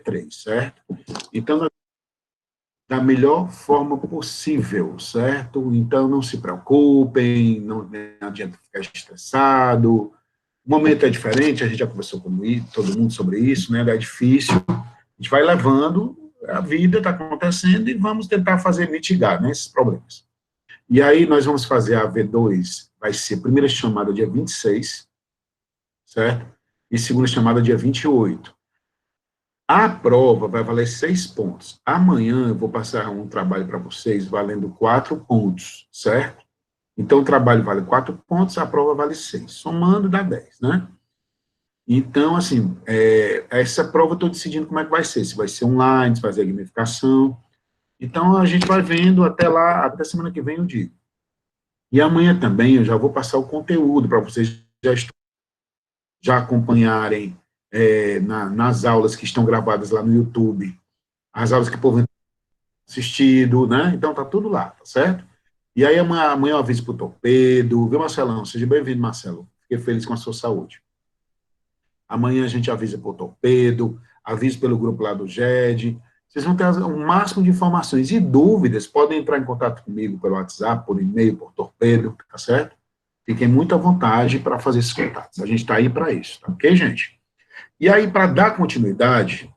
AV3, certo? Então, da melhor forma possível, certo? Então, não se preocupem, não adianta ficar estressado. O momento é diferente, a gente já conversou com todo mundo sobre isso, né? É difícil. A gente vai levando, a vida está acontecendo e vamos tentar mitigar, né, esses problemas. E aí, nós vamos fazer a AV2, vai ser a primeira chamada dia 26, certo? E segunda chamada dia 28. A prova vai valer 6 pontos. Amanhã eu vou passar um trabalho para vocês valendo 4 pontos, certo? Então, o trabalho vale 4 pontos, a prova vale 6. Somando, dá 10, né? Então, assim, essa prova eu estou decidindo como é que vai ser. Se vai ser online, se vai ser gamificação. Então, a gente vai vendo até lá, até semana que vem eu digo. E amanhã também eu já vou passar o conteúdo para vocês já acompanharem nas aulas que estão gravadas lá no YouTube, as aulas que o povo assistido, né? Então tá tudo lá, tá certo? E aí amanhã eu aviso pro Torpedo, viu, Marcelão? Seja bem-vindo, Marcelo. Fiquei feliz com a sua saúde. Amanhã a gente avisa pro Torpedo, aviso pelo grupo lá do GED. Vocês vão ter o máximo de informações e dúvidas, podem entrar em contato comigo pelo WhatsApp, por e-mail, por Torpedo, tá certo? Fiquem muito à vontade para fazer esses contatos. A gente está aí para isso, tá ok, gente? E aí, para dar continuidade,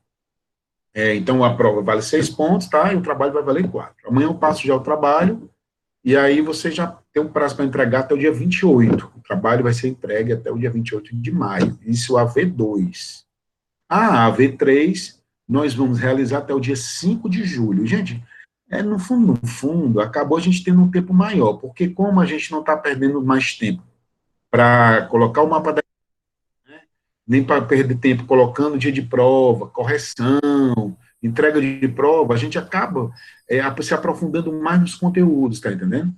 então a prova vale 6 pontos, tá? E o trabalho vai valer 4. Amanhã eu passo já o trabalho, e aí você já tem um prazo para entregar até o dia 28. O trabalho vai ser entregue até o dia 28 de maio. Isso a V2. A V3, nós vamos realizar até o dia 5 de julho. Gente, no fundo, acabou a gente tendo um tempo maior, porque como a gente não está perdendo mais tempo para colocar o mapa da, né, nem para perder tempo colocando dia de prova, correção, entrega de prova, a gente acaba se aprofundando mais nos conteúdos, tá entendendo?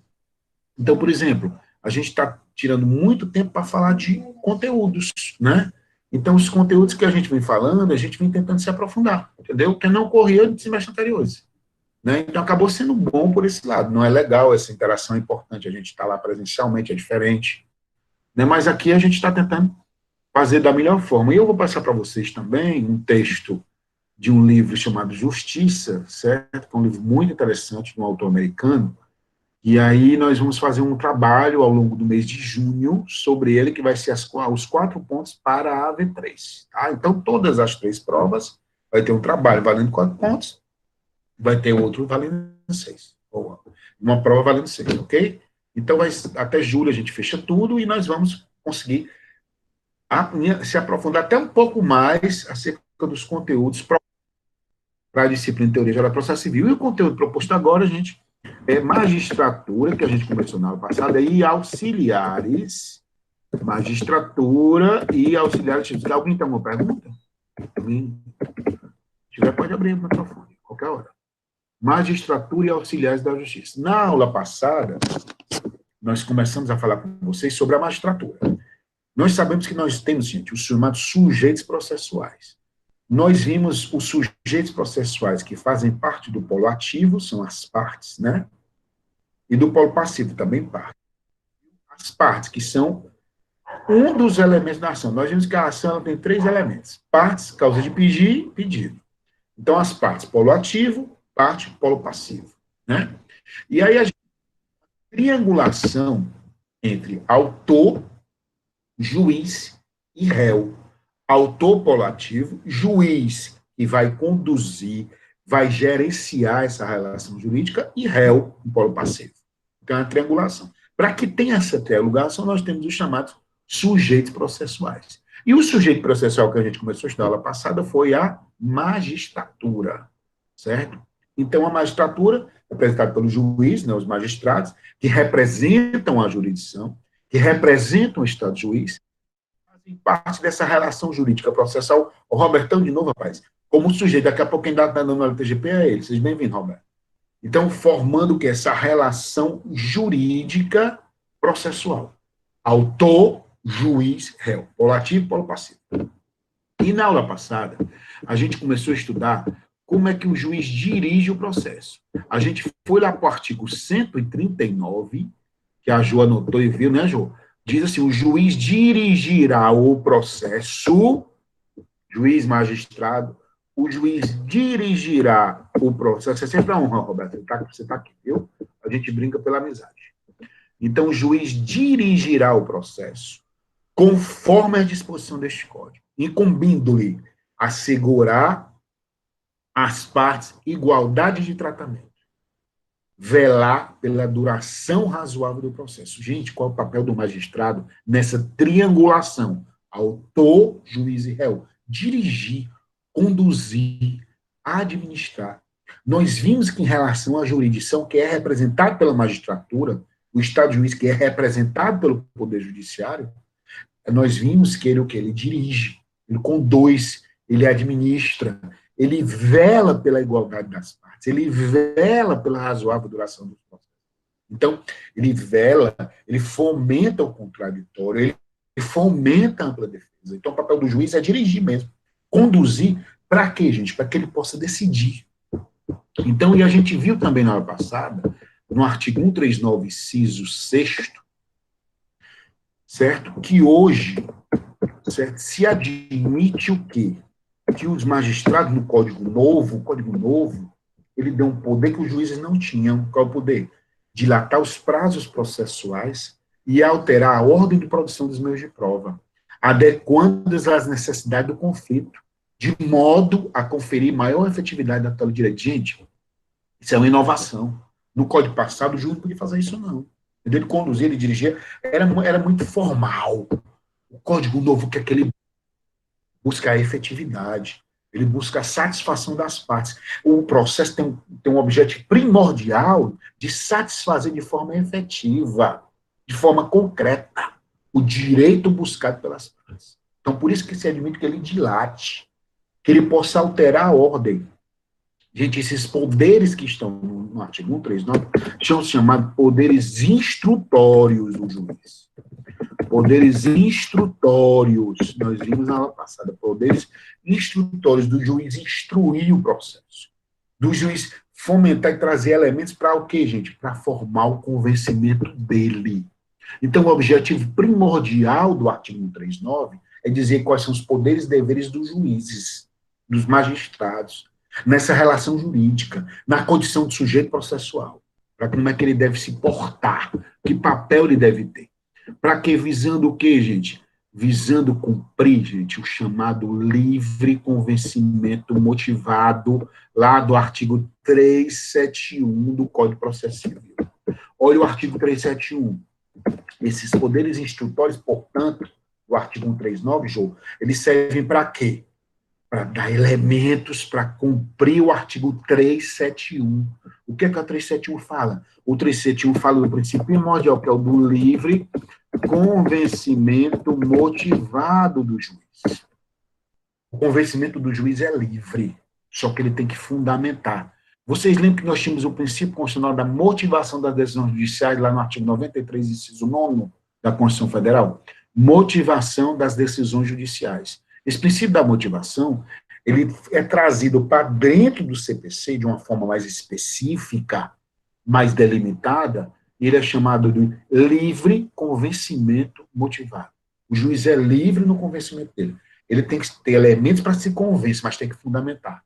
Então, por exemplo, a gente está tirando muito tempo para falar de conteúdos, né? Então, os conteúdos que a gente vem falando, a gente vem tentando se aprofundar, entendeu? Que não ocorria de semestres anteriores. Né? Então, acabou sendo bom por esse lado. Não é legal essa interação, é importante. A gente está lá presencialmente, é diferente. Né? Mas aqui a gente está tentando fazer da melhor forma. E eu vou passar para vocês também um texto de um livro chamado Justiça, certo? Que é um livro muito interessante, de um autor americano. E aí nós vamos fazer um trabalho ao longo do mês de junho sobre ele, que vai ser os 4 pontos para a AV3. Tá? Então, todas as 3 provas, vai ter um trabalho valendo 4 pontos, vai ter outro valendo 6. Ou uma prova valendo 6, ok? Então, até julho a gente fecha tudo e nós vamos conseguir se aprofundar até um pouco mais acerca dos conteúdos para a disciplina de Teoria Geral do Processo Civil. E o conteúdo proposto agora, gente, é magistratura, que a gente conversou na aula passada, e auxiliares, magistratura e auxiliares. Se alguém tem alguma pergunta? Alguém? Se tiver, pode abrir o microfone, qualquer hora. Magistratura e auxiliares da justiça. Na aula passada, nós começamos a falar com vocês sobre a magistratura. Nós sabemos que nós temos, gente, os chamados sujeitos processuais. Nós vimos os sujeitos processuais que fazem parte do polo ativo, são as partes, né? E do polo passivo também parte. As partes, que são um dos elementos da ação. Nós vimos que a ação tem 3 elementos. Partes, causa de pedir, pedido. Então, as partes, polo ativo, parte, polo passivo. Né? E aí, a triangulação entre autor, juiz e réu. Autor, polo ativo, juiz, que vai conduzir, vai gerenciar essa relação jurídica, e réu, em polo passivo. Então, é uma triangulação. Para que tenha essa triangulação, nós temos os chamados sujeitos processuais. E o sujeito processual que a gente começou a estudar na aula passada foi a magistratura, certo? Então, a magistratura, representada pelo juiz, né, os magistrados, que representam a jurisdição, que representam o Estado de juiz, fazem parte dessa relação jurídica processual. O Robertão, de novo, rapaz, como sujeito, daqui a pouco quem está dando no LTGP é ele. Seja bem-vindo, Roberto. Então, formando o que? Essa relação jurídica processual. Autor, juiz, réu. Polo ativo, polo passivo. E na aula passada, a gente começou a estudar como é que o juiz dirige o processo. A gente foi lá para o artigo 139, que a Jo anotou e viu, né, Jo? Diz assim, o juiz dirigirá o processo, juiz, magistrado, o juiz dirigirá o processo. É sempre a honra, Roberto. Você está aqui, viu? A gente brinca pela amizade. Então, o juiz dirigirá o processo conforme a disposição deste código, incumbindo-lhe assegurar às partes igualdade de tratamento, velar pela duração razoável do processo. Gente, qual é o papel do magistrado nessa triangulação? Autor, juiz e réu. Dirigir, conduzir, administrar. Nós vimos que, em relação à jurisdição, que é representada pela magistratura, o Estado de juiz, que é representado pelo Poder Judiciário, nós vimos que ele o que? Ele dirige, ele conduz, ele administra, ele vela pela igualdade das partes, ele vela pela razoável duração dos processos. Então, ele vela, ele fomenta o contraditório, ele fomenta a ampla defesa. Então, o papel do juiz é dirigir mesmo, conduzir, para quê, gente? Para que ele possa decidir. Então, e a gente viu também na hora passada, no artigo 139, inciso 6º, certo? Que hoje, certo? Se admite o quê? Que os magistrados no Código Novo, ele deu um poder que os juízes não tinham. Qual é o poder? Dilatar os prazos processuais e alterar a ordem de produção dos meios de prova, adequando-os às necessidades do conflito, de modo a conferir maior efetividade da tutela de direito. Gente, isso é uma inovação. No Código passado, o juiz não podia fazer isso, não. Ele conduzia, ele dirigia, era muito formal. O Código Novo quer que ele busca a efetividade, ele busca a satisfação das partes. O processo tem um objetivo primordial de satisfazer de forma efetiva, de forma concreta, o direito buscado pelas partes. Então, por isso que se admite que ele dilate, que ele possa alterar a ordem. Gente, esses poderes que estão no artigo 139 são chamados poderes instrutórios do juiz. Poderes instrutórios, nós vimos na aula passada, poderes instrutórios do juiz instruir o processo, do juiz fomentar e trazer elementos para o quê, gente? Para formar o convencimento dele. Então, o objetivo primordial do artigo 139 é dizer quais são os poderes e deveres dos juízes, dos magistrados, nessa relação jurídica, na condição de sujeito processual, para como é que ele deve se portar, que papel ele deve ter. Para quê? Visando o quê, gente? Visando cumprir, gente, o chamado livre convencimento motivado lá do artigo 371 do Código de Processo Civil. Olha o artigo 371. Esses poderes instrutórios, portanto, do artigo 139, Jô, eles servem para quê? Para dar elementos para cumprir o artigo 371. O que é que o 371 fala? O 371 fala do princípio primordial, que é o do livre convencimento motivado do juiz. O convencimento do juiz é livre, só que ele tem que fundamentar. Vocês lembram que nós tínhamos o princípio constitucional da motivação das decisões judiciais, lá no artigo 93, inciso 9 da Constituição Federal? Motivação das decisões judiciais. Esse princípio da motivação, ele é trazido para dentro do CPC de uma forma mais específica, mais delimitada, e ele é chamado de livre convencimento motivado. O juiz é livre no convencimento dele. Ele tem que ter elementos para se convencer, mas tem que fundamentar.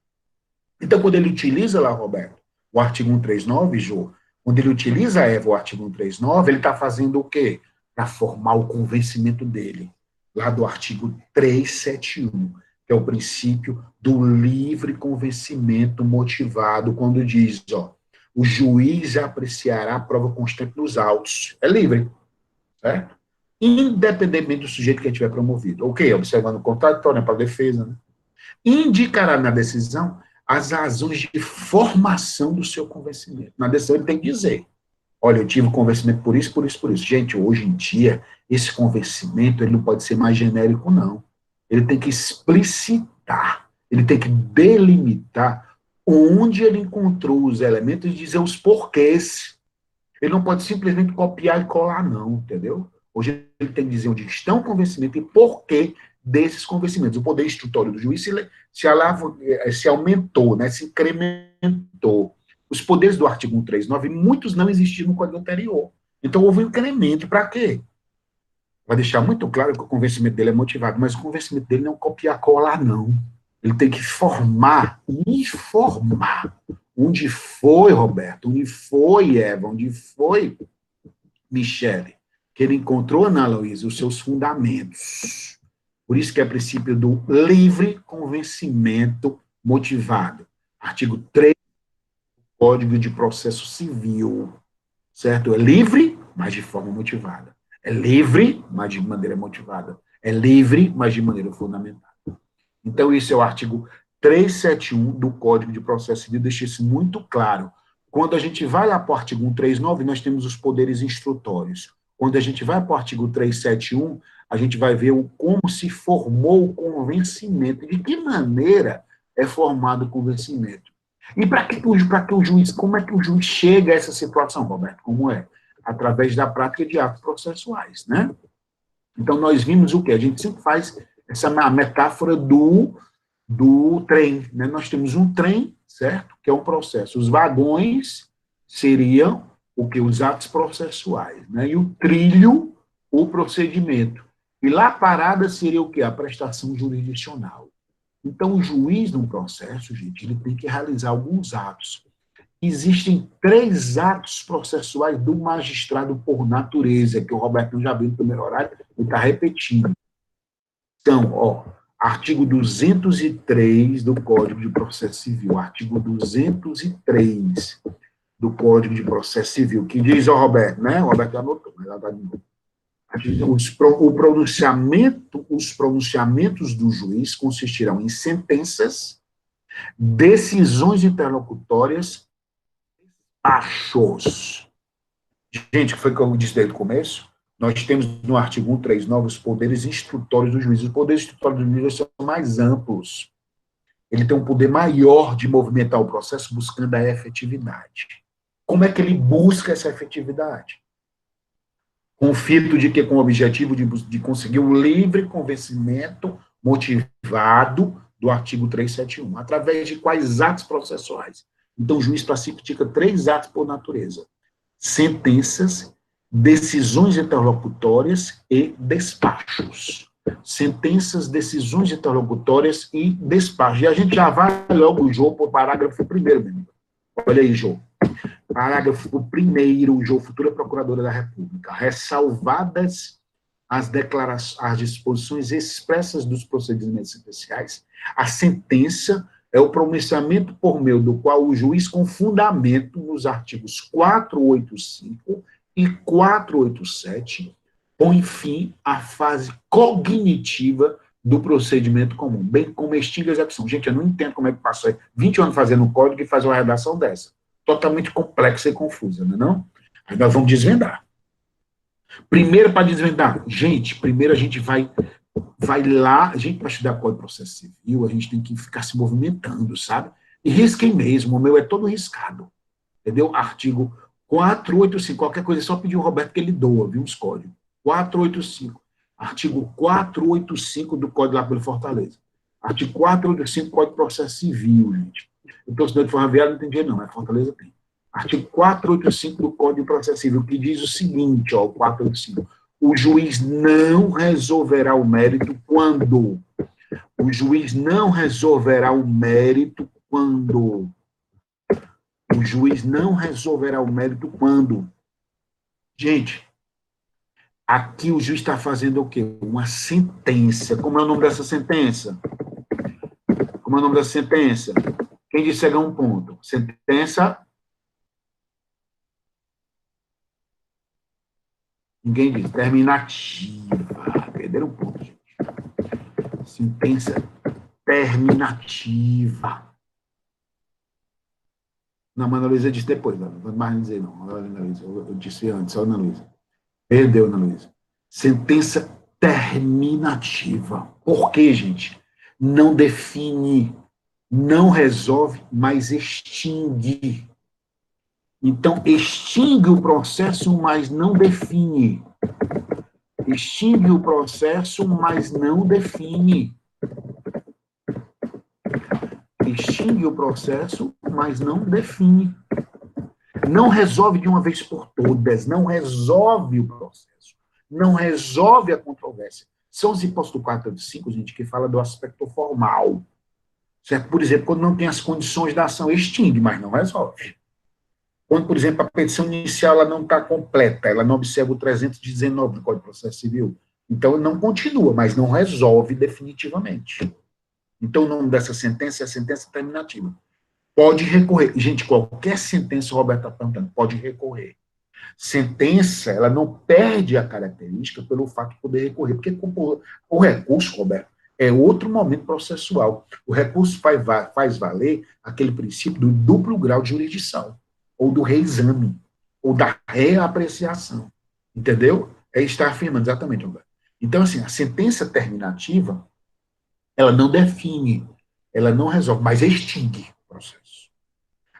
Então, quando ele utiliza lá, Roberto, o artigo 139, Jô, quando ele utiliza, Eva, o artigo 139, ele está fazendo o quê? Para formar o convencimento dele. Lá do artigo 371, que é o princípio do livre convencimento motivado, quando diz, ó, o juiz apreciará a prova constante nos autos. É livre, certo? Independentemente do sujeito que tiver promovido. Ok, observando o contraditório para a defesa, né? Indicará na decisão as razões de formação do seu convencimento. Na decisão ele tem que dizer, olha, eu tive convencimento por isso, por isso, por isso. Gente, hoje em dia, esse convencimento ele não pode ser mais genérico, não. Ele tem que explicitar, ele tem que delimitar onde ele encontrou os elementos e dizer os porquês. Ele não pode simplesmente copiar e colar, não, entendeu? Hoje ele tem que dizer onde estão o convencimento e porquê desses convencimentos. O poder instrutório do juiz se aumentou, né, se incrementou. Os poderes do artigo 139, muitos não existiam no Código anterior. Então, houve um incremento. Para quê? Vai deixar muito claro que o convencimento dele é motivado, mas o convencimento dele não é copiar-colar, não. Ele tem que formar, informar. Onde foi, Roberto? Onde foi, Eva? Onde foi, Michele? Que ele encontrou, Ana Luísa, os seus fundamentos. Por isso que é princípio do livre convencimento motivado. Artigo 3 do Código de Processo Civil. Certo? É livre, mas de forma motivada. É livre, mas de maneira motivada. É livre, mas de maneira fundamentada. Então, esse é o artigo 371 do Código de Processo Civil, deixa isso muito claro. Quando a gente vai lá para o artigo 139, nós temos os poderes instrutórios. Quando a gente vai para o artigo 371, a gente vai ver como se formou o convencimento, de que maneira é formado o convencimento. E para que o juiz, como é que o juiz chega a essa situação, Roberto? Como é? Através da prática de atos processuais, né? Então, nós vimos o quê? A gente sempre faz essa metáfora do trem, né? Nós temos um trem, certo? Que é um processo. Os vagões seriam o que? Os atos processuais, né? E o trilho, o procedimento. E lá a parada seria o quê? A prestação jurisdicional. Então, o juiz, num processo, gente, ele tem que realizar alguns atos. Existem 3 atos processuais do magistrado por natureza, que o Roberto já viu no primeiro horário, ele está repetindo. Então, artigo 203 do Código de Processo Civil, artigo 203 do Código de Processo Civil, que diz, Roberto, né? O Roberto anotou, mas ela está de novo. Os pronunciamentos do juiz consistirão em sentenças, decisões interlocutórias, achos. Gente, que foi o que eu disse desde o começo, nós temos no artigo 139 os poderes instrutórios do juiz. Os poderes instrutórios do juiz são mais amplos. Ele tem um poder maior de movimentar o processo buscando a efetividade. Como é que ele busca essa efetividade? Com o fito de que, com o objetivo de conseguir o livre convencimento motivado do artigo 371. Através de quais atos processuais? Então, o juiz pratica 3 atos por natureza: sentenças, decisões interlocutórias e despachos. Sentenças, decisões interlocutórias e despachos. E a gente já vai logo, Jô, para o parágrafo 1º, meu amigo. Olha aí, Jô. Parágrafo 1º, Jô, futura Procuradora da República. Ressalvadas as disposições expressas dos procedimentos especiais, a sentença é o pronunciamento por meio do qual o juiz, com fundamento nos artigos 485 e 487, põe fim à fase cognitiva do procedimento comum, bem como extingue a execução. Gente, eu não entendo como é que passou 20 anos fazendo um código e faz uma redação dessa. Totalmente complexa e confusa, não é não? Aí nós vamos desvendar. Primeiro, para desvendar, gente, primeiro a gente vai lá, a gente para estudar Código de Processo Civil, a gente tem que ficar se movimentando, sabe? E risquem mesmo, o meu é todo riscado, entendeu? Artigo 485, qualquer coisa, é só pedir o Roberto que ele doa, viu, os códigos. 485, artigo 485 do Código lá pelo Fortaleza. Artigo 485 do Código de Processo Civil, gente. Eu estou estudando de ferroviário, não tem dinheiro não, mas Fortaleza tem. Artigo 485 do Código de Processo Civil, que diz o seguinte, o 485, o juiz não resolverá o mérito quando? O juiz não resolverá o mérito quando? O juiz não resolverá o mérito quando? Gente, aqui o juiz está fazendo o quê? Uma sentença. Como é o nome dessa sentença? Como é o nome dessa sentença? Quem disse chegar um ponto? Sentença. Ninguém diz. Terminativa. Perderam um ponto, gente. Sentença terminativa. Não, mas a Ana Luísa disse depois, não vou mais dizer, não. Eu disse antes, a Ana Luísa. Perdeu, Ana Luísa. Sentença terminativa. Por quê, gente? Não define, não resolve, mas extingue. Então, extingue o processo, mas não define. Extingue o processo, mas não define. Extingue o processo, mas não define. Não resolve de uma vez por todas, não resolve o processo, não resolve a controvérsia. São os impostos do 485, gente, que fala do aspecto formal. Certo? Por exemplo, quando não tem as condições da ação, extingue, mas não resolve. Quando, por exemplo, a petição inicial ela não está completa, ela não observa o 319 do Código de Processo Civil, então não continua, mas não resolve definitivamente. Então, o nome dessa sentença é a sentença terminativa. Pode recorrer. Gente, qualquer sentença, o Roberto está perguntando, pode recorrer. Sentença, ela não perde a característica pelo fato de poder recorrer, porque o recurso, Roberto, é outro momento processual. O recurso faz valer aquele princípio do duplo grau de jurisdição, ou do reexame, ou da reapreciação. Entendeu? É estar afirmando, exatamente, Roberto. Então, assim, a sentença terminativa, ela não define, ela não resolve, mas extingue o processo.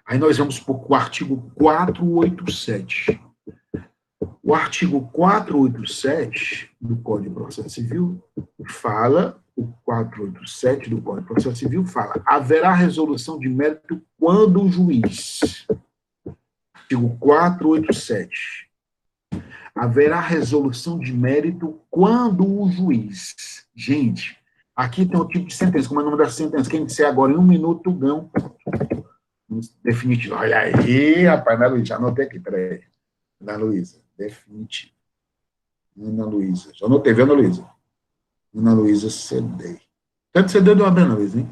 Aí nós vamos para o artigo 487. O artigo 487 do Código de Processo Civil fala, o 487 do Código de Processo Civil fala, haverá resolução de mérito quando o juiz, artigo 487, haverá resolução de mérito quando o juiz, gente, aqui tem um tipo de sentença, como é o nome da sentença, quem disser agora em 1 minuto, ganha um ponto. Definitivo. Olha aí, rapaz, Ana Luísa, já anotei aqui, peraí. Ana Luísa, definitivo. Ana Luísa, já anotei, viu, Ana Luísa? Ana Luísa Cedei. Tanto cedeu de uma Ana Luísa, hein?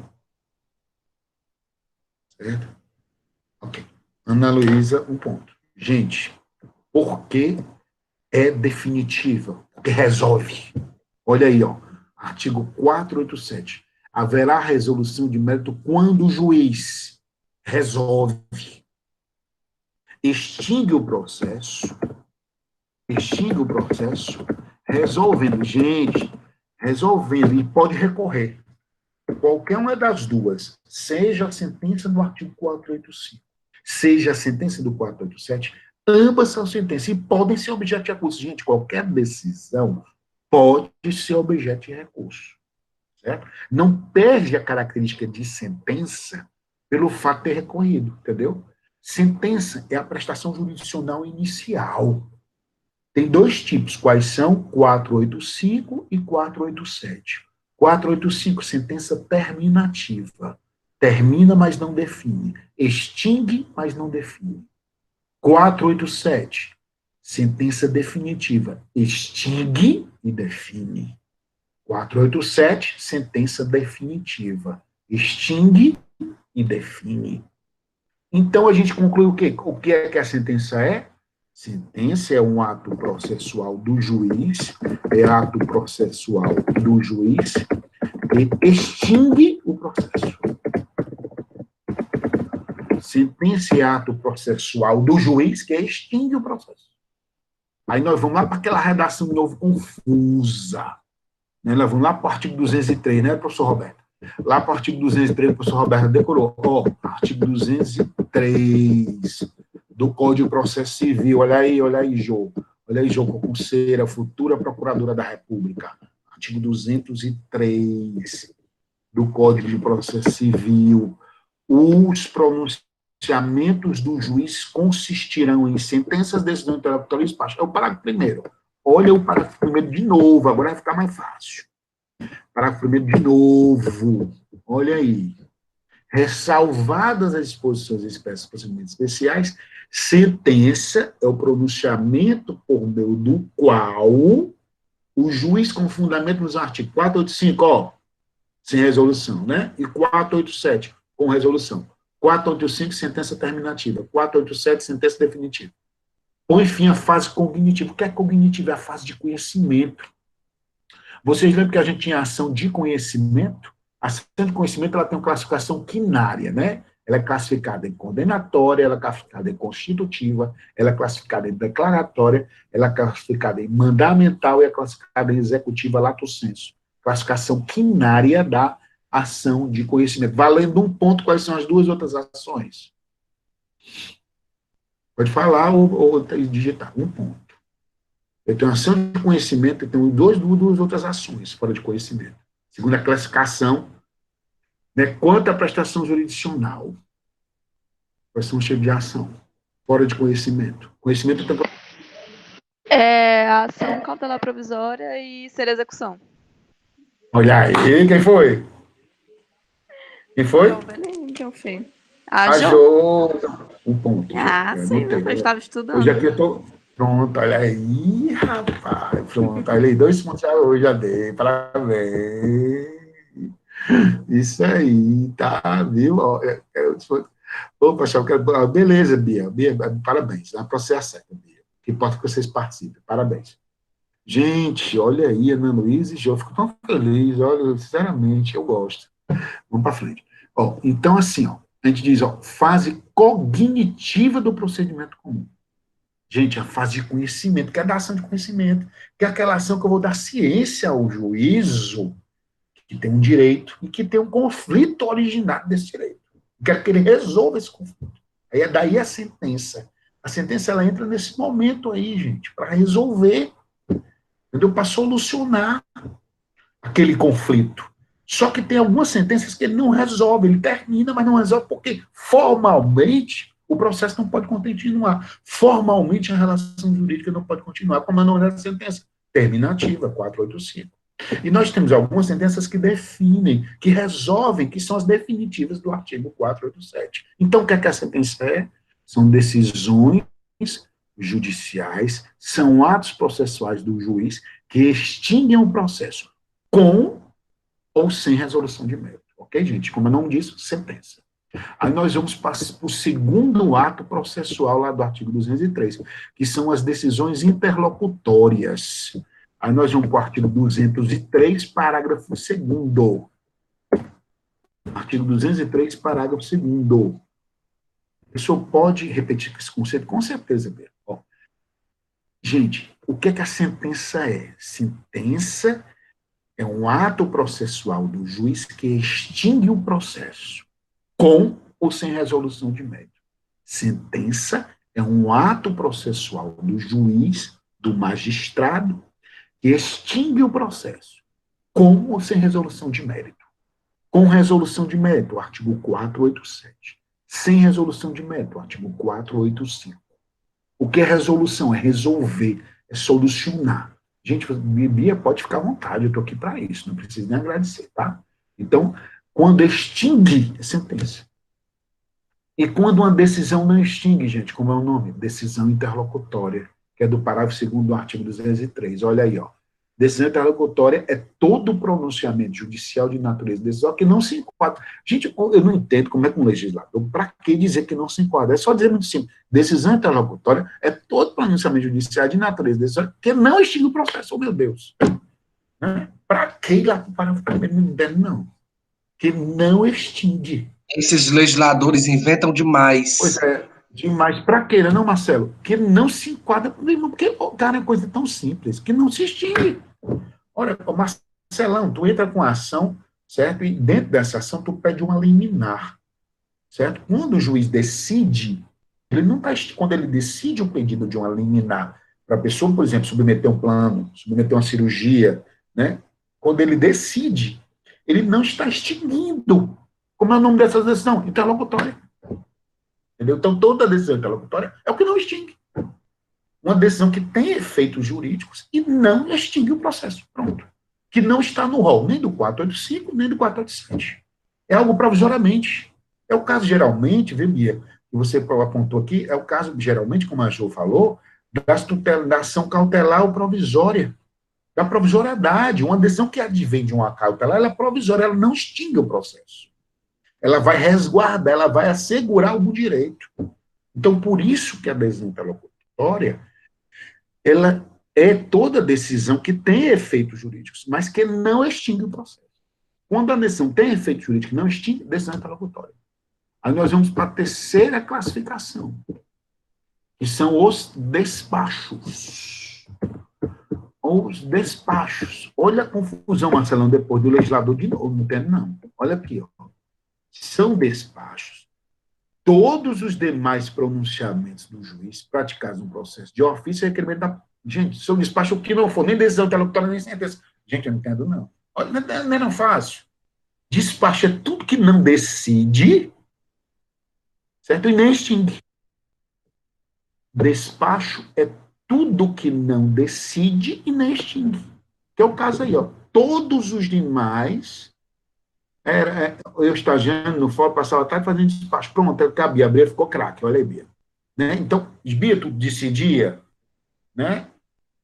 Certo? Ok. Ana Luísa, um ponto. Gente, por que é definitiva? Porque resolve. Olha aí, ó. Artigo 487. Haverá resolução de mérito quando o juiz resolve, extingue o processo, resolvendo, gente, resolvendo, e pode recorrer. Qualquer uma das duas, seja a sentença do artigo 485, seja a sentença do 487, ambas são sentenças e podem ser objeto de recurso. Gente, qualquer decisão pode ser objeto de recurso. Certo? Não perde a característica de sentença pelo fato de ter recorrido, entendeu? Sentença é a prestação jurisdicional inicial. Tem dois tipos, quais são? 485 e 487. 485, sentença terminativa. Termina, mas não define. Extingue, mas não define. 487, sentença definitiva. Extingue e define. 487, sentença definitiva. Extingue e define. Então, a gente conclui o quê? O que é que a sentença é? Sentença é um ato processual do juiz, e extingue o processo. Sentença é ato processual do juiz que extingue o processo. Aí nós vamos lá para aquela redação de novo confusa. Né? Nós vamos lá para o artigo 203, né, professor Roberto? Lá para o artigo 203, o professor Roberto decorou. Ó, artigo 203 do Código de Processo Civil. Olha aí, Jô. Olha aí, Jô, concurseira, futura procuradora da República. Artigo 203 do Código de Processo Civil. Os pronunciamentos do juiz consistirão em sentenças, decisões intelectuais e despachos. É o parágrafo primeiro. Olha o parágrafo primeiro de novo, agora vai ficar mais fácil. Parágrafo primeiro de novo. Olha aí. Ressalvadas as disposições expressas dos procedimentos especiais, sentença é o pronunciamento por meio do qual o juiz, com fundamento nos artigos 485, ó, sem resolução, né? E 487, com resolução. 485, sentença terminativa. 487, sentença definitiva. Põe fim à fase cognitiva. O que é cognitiva? É a fase de conhecimento. Vocês lembram que a gente tinha ação de conhecimento? A ação de conhecimento ela tem uma classificação quinária, né? Ela é classificada em condenatória, ela é classificada em constitutiva, ela é classificada em declaratória, ela é classificada em mandamental e é classificada em executiva lato sensu. Classificação quinária da ação de conhecimento. Valendo um ponto, quais são as duas outras ações? Pode falar ou digitar. Um ponto. Eu tenho ação de conhecimento e tenho duas outras ações fora de conhecimento. Segundo a classificação, né, quanto à prestação jurisdicional, quais são os tipos de ação fora de conhecimento? Conhecimento tem... A ação cautelar provisória e ser execução. Olha aí, quem foi? Quem foi? João Belém, filho. A Jô. Jô. Um ponto. Sim, meu filho, estava estudando. Hoje aqui eu tô... Pronto, olha aí, rapaz. Pronto, olha aí, 2 pontos já hoje, já dei. Parabéns. Isso aí, tá, viu? Ó, Opa, eu quero... Beleza, Bia. Bia, parabéns. Dá para você acerta, Bia. O que importa é que vocês participem. Parabéns. Gente, olha aí, Ana Luísa e Jô, eu fico tão feliz, olha, sinceramente, eu gosto. Vamos para frente. Ó, então, assim, ó, a gente diz, ó, fase cognitiva do procedimento comum. Gente, a fase de conhecimento, que é da ação de conhecimento, que é aquela ação que eu vou dar ciência ao juízo, que tem um direito e que tem um conflito originário desse direito. Eu quero que ele resolva esse conflito. Aí é daí a sentença. A sentença, ela entra nesse momento aí, gente, para resolver, entendeu? Para solucionar aquele conflito. Só que tem algumas sentenças que ele não resolve, ele termina, mas não resolve, porque formalmente o processo não pode continuar. Formalmente a relação jurídica não pode continuar, como a norma da sentença terminativa, 485. E nós temos algumas sentenças que definem, que resolvem, que são as definitivas do artigo 487. Então, o que é que a sentença é? São decisões judiciais, são atos processuais do juiz que extinguem o processo com ou sem resolução de mérito. Ok, gente? Como eu não disse, sentença. Aí nós vamos para o segundo ato processual lá do artigo 203, que são as decisões interlocutórias. Aí nós vamos para o artigo 203, parágrafo 2º. Artigo 203, parágrafo 2º. O senhor pode repetir esse conceito? Com certeza, Pedro. Gente, o que é que a sentença é? Sentença é um ato processual do juiz que extingue o processo, com ou sem resolução de mérito. Sentença é um ato processual do juiz, do magistrado, que extingue o processo, com ou sem resolução de mérito. Com resolução de mérito, o artigo 487. Sem resolução de mérito, o artigo 485. O que é resolução? É resolver, é solucionar. Gente, Bia, pode ficar à vontade, eu estou aqui para isso, não preciso nem agradecer, tá? Então, quando extingue, é sentença. E quando uma decisão não extingue, gente, como é o nome? Decisão interlocutória, que é do parágrafo 2º do artigo 203. Olha aí, ó. Decisão interlocutória é todo pronunciamento judicial de natureza decisória que não se enquadra. Gente, eu não entendo como é que um legislador, para que dizer que não se enquadra? É só dizer muito simples. Decisão interlocutória é todo pronunciamento judicial de natureza decisória que não extingue o processo. Oh, meu Deus. Para que ir lá para o parágrafo primeiro? Não entendo, não. Que não extingue. Esses legisladores inventam demais. Pois é, demais. Para quê, não, Marcelo? Que não se enquadra, porque, cara, é coisa tão simples, que não se extingue. Olha, Marcelão, tu entra com a ação, certo? E dentro dessa ação tu pede uma liminar, certo? Quando o juiz decide, ele não está, quando ele decide o pedido de uma liminar para a pessoa, por exemplo, submeter um plano, submeter uma cirurgia, né? Quando ele decide, ele não está extinguindo. Como é o nome dessa decisão? Interlocutória. Entendeu? Então, toda decisão interlocutória é o que não extingue. Uma decisão que tem efeitos jurídicos e não extingue o processo. Pronto. Que não está no rol nem do 485, nem do 487. É algo provisoriamente. É o caso, geralmente, viu, Bia, que você apontou aqui, é o caso, geralmente, como a Jo falou, da ação cautelar ou provisória. Da provisoriedade. Uma decisão que advém de uma cautelar, ela é provisória, ela não extingue o processo. Ela vai resguardar, ela vai assegurar algum direito. Então, por isso que a decisão interlocutória, ela é toda decisão que tem efeitos jurídicos, mas que não extingue o processo. Quando a decisão tem efeito jurídico e não extingue, decisão interlocutória. Aí nós vamos para a terceira classificação, que são os despachos. Os despachos. Olha a confusão, Marcelão, depois do legislador de novo, não entende, não. Olha aqui, ó. São despachos. Todos os demais pronunciamentos do juiz praticados no processo de ofício e requerimento da... Gente, seu despacho, o que não for, nem decisão interlocutória, nem sentença. Gente, eu não entendo, não. Olha, não é não fácil. Despacho é tudo que não decide, certo? E nem extingue. Despacho é tudo que não decide e nem extingue. Que é o caso aí, ó. Todos os demais Eu estagiando no fórum, passava a tarde fazendo despacho. Pronto, eu cabia, abria, ficou craque, olha aí, Bia. Né? Então, Bia, tu decidia, né?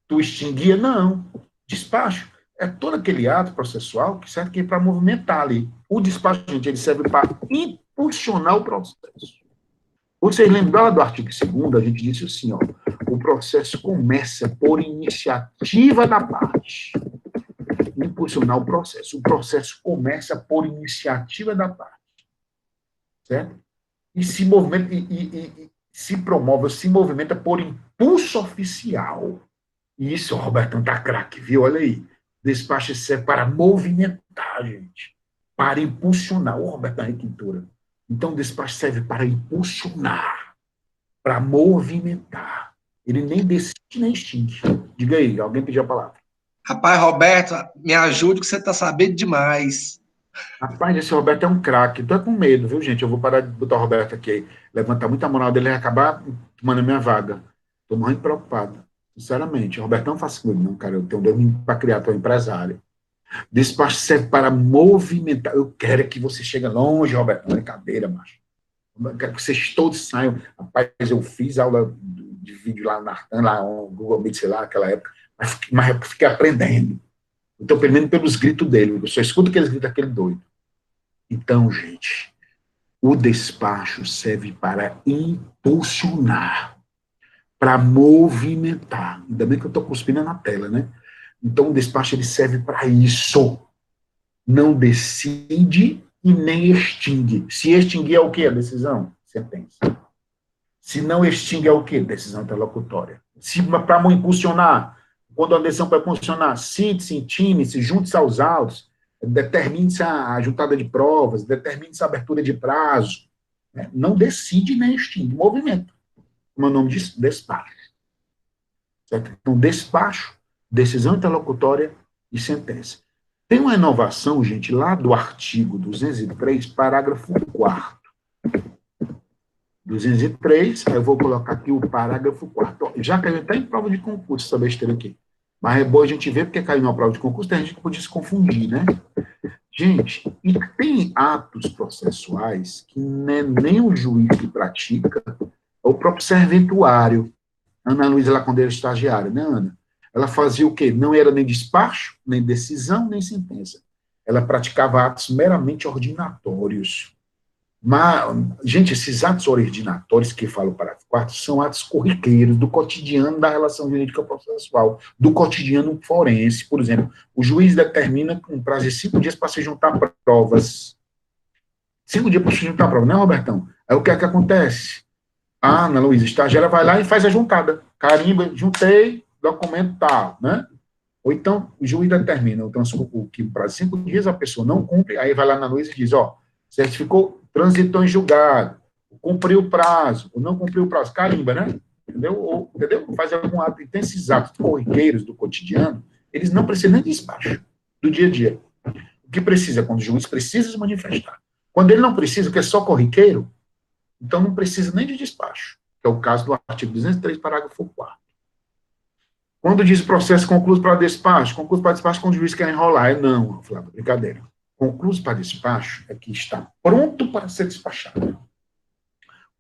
Tu extinguia? Não. Despacho é todo aquele ato processual que serve para movimentar ali. O despacho, gente, ele serve para impulsionar o processo. Vocês lembram do artigo 2º, a gente disse assim, ó, o processo começa por iniciativa da parte. Impulsionar o processo. O processo começa por iniciativa da parte. Certo? E se movimenta, se promove, se movimenta por impulso oficial. E isso, o Robertão tá craque, viu? Olha aí. Despacho serve para movimentar, gente. Para impulsionar. O Robertão é requintura. Então, o despacho serve para impulsionar, para movimentar. Ele nem decide, nem extingue. Diga aí, alguém pediu a palavra. Rapaz, Roberto, me ajude que você está sabendo demais. Rapaz, esse Roberto é um craque. Tô com medo, viu, gente? Eu vou parar de botar o Roberto aqui. Levantar muita moral dele e acabar tomando a minha vaga. Tô muito preocupado. Sinceramente. O Roberto não faz comigo, não, cara. Eu tenho Deus para criar, tô empresário. Despacho serve para movimentar. Eu quero que você chegue longe, Roberto. Brincadeira, macho. Eu quero que vocês todos saiam. Rapaz, eu fiz aula de vídeo lá no Google Meet, sei lá, naquela época. Mas eu fiquei aprendendo. Então, pelo menos pelos gritos dele. Eu só escuto aqueles gritos daquele doido. Então, gente, o despacho serve para impulsionar, para movimentar. Ainda bem que eu estou cuspindo na tela, né? Então, o despacho ele serve para isso. Não decide e nem extingue. Se extinguir é o quê? A decisão? Sentença. Se não extingue é o quê? Decisão interlocutória. Se para impulsionar, quando a decisão vai impulsionar, cite-se, intime-se, junte-se aos autos, determine-se a juntada de provas, determine-se a abertura de prazo. Né? Não decide nem extingue. Movimento. Como é o nome disso? Despacho. Certo? Então, despacho, decisão interlocutória e sentença. Tem uma inovação, gente, lá do artigo 203, parágrafo 4º. 203, aí eu vou colocar aqui o parágrafo 4º. Já caiu até em prova de concurso essa besteira aqui. Mas é bom a gente ver porque caiu na prova de concurso, tem gente que podia se confundir, né? Gente, e tem atos processuais que nem o juiz que pratica, é o próprio serventuário. Ana Luísa, lá quando era estagiária, né, Ana? Ela fazia o quê? Não era nem despacho, nem decisão, nem sentença. Ela praticava atos meramente ordinatórios. Mas, gente, esses atos ordinatórios que fala o parágrafo 4 são atos corriqueiros do cotidiano da relação jurídica processual, do cotidiano forense. Por exemplo, o juiz determina um prazo de 5 dias para se juntar provas. 5 dias para se juntar provas, né, Robertão? Aí o que é que acontece? A Ana Luísa, estagiária, vai lá e faz a juntada. Carimba, juntei, documento tal, né? Ou então, o juiz determina o que para 5 dias a pessoa não cumpre, aí vai lá na Luísa e diz, ó, certificou, transitou em julgado, cumpriu o prazo, ou não cumpriu o prazo, carimba, né? Entendeu? Faz algum ato. E tem esses atos corriqueiros do cotidiano, eles não precisam nem de despacho, do dia a dia. O que precisa, quando o juiz precisa se manifestar. Quando ele não precisa, que é só corriqueiro, então não precisa nem de despacho, que é o caso do artigo 203, parágrafo 4º. Quando diz processo concluído para despacho quando o juiz quer enrolar. Não, Flávio, brincadeira. Concluído para despacho é que está pronto para ser despachado.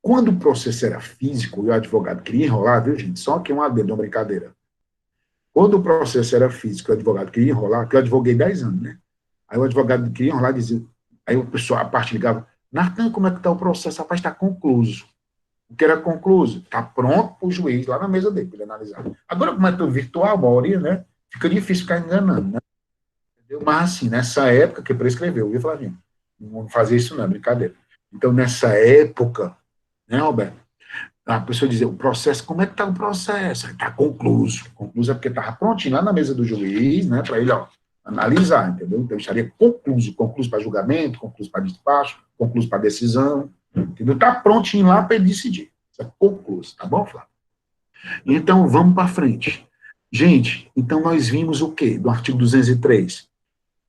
Quando o processo era físico e o advogado queria enrolar, viu, gente? Só que é uma brincadeira. Quando o processo era físico e o advogado queria enrolar, que eu advoguei 10 anos, né? Aí o advogado queria enrolar, dizia, aí a parte ligava, Nartan, como é que está o processo? Rapaz, está concluído. O que era concluído? Está pronto para o juiz, lá na mesa dele, para ele analisar. Agora, como é tudo virtual, a maioria, né? Fica difícil ficar enganando, né? Entendeu? Mas, assim, nessa época que prescreveu, eu ia falar, gente, não vamos fazer isso não, é brincadeira. Então, nessa época, né, Roberto? A pessoa dizia, o processo, como é que está o processo? Está concluído. Concluído é porque estava prontinho lá na mesa do juiz, né, para ele, ó, analisar, entendeu? Então, estaria concluído para julgamento, concluído para despacho, concluído para decisão, entendeu? Está prontinho lá para ele decidir. Isso é concluído, tá bom, Flávio? Então, vamos para frente. Gente, então nós vimos o quê? Do artigo 203.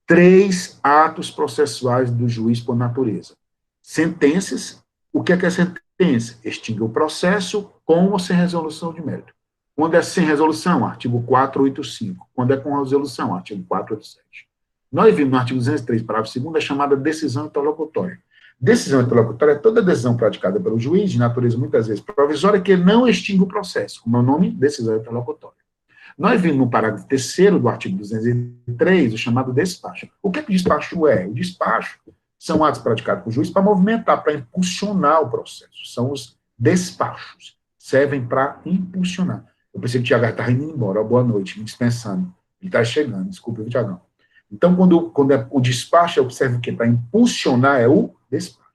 3 atos processuais do juiz por natureza. Sentenças. O que é sentença? Extingue o processo com ou sem resolução de mérito. Quando é sem resolução, artigo 485. Quando é com resolução, artigo 487. Nós vimos no artigo 203, parágrafo 2º, a chamada decisão interlocutória. Decisão interlocutória é toda decisão praticada pelo juiz, de natureza muitas vezes provisória, que não extingue o processo, como é o nome, decisão interlocutória. Nós vimos no parágrafo 3º do artigo 203, o chamado despacho. O que o despacho é? O despacho são atos praticados por juiz para movimentar, para impulsionar o processo. São os despachos. Servem para impulsionar. Eu pensei que o Tiago estava indo embora. Boa noite, me dispensando. Ele está chegando, desculpa, Tiagão. Então, quando é o despacho, observe que para impulsionar é o despacho.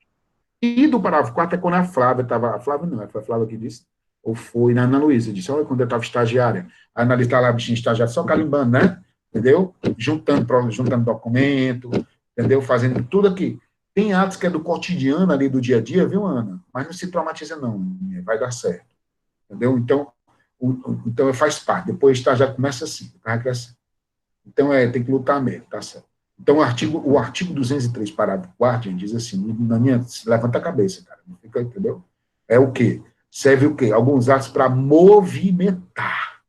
E do parágrafo 4 é quando a Flávia estava... A Flávia não, foi a Flávia que disse, ou foi na Ana Luísa, disse, olha, quando eu estava estagiária, a Ana está lá, a bichinha estagiária, só carimbando, né? Entendeu? Juntando documento, entendeu? Fazendo tudo aqui. Tem atos que é do cotidiano ali, do dia a dia, viu, Ana? Mas não se traumatiza, não. Vai dar certo. Entendeu? Então faz parte. Depois já começa assim, tá crescendo. Então, tem que lutar mesmo, tá certo? Então, o artigo 203, parágrafo 4º, diz assim, levanta a cabeça, cara, não fica, entendeu? É o quê? Serve o quê? Alguns atos para movimentar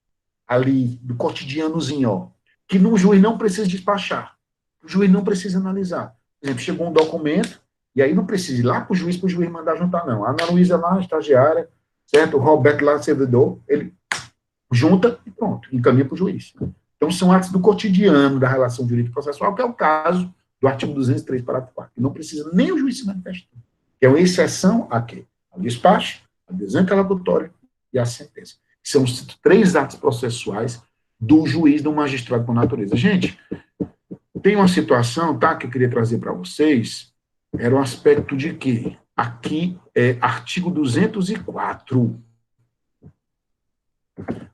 ali, do cotidianozinho, ó, que o juiz não precisa despachar, o juiz não precisa analisar. Por exemplo, chegou um documento, e aí não precisa ir lá para o juiz mandar juntar, não. A Ana Luísa lá, estagiária, certo? O Roberto lá, servidor, ele junta e pronto, encaminha para o juiz. Então, são atos do cotidiano da relação jurídico-processual, que é o caso do artigo 203, parágrafo 4, que não precisa nem o juiz se manifestar. Que é uma exceção a quê? Ao despacho, a decisão interlocutória e a sentença. São os 3 atos processuais do juiz, do magistrado por natureza. Gente, tem uma situação, tá, que eu queria trazer para vocês, era o aspecto de que aqui é artigo 204,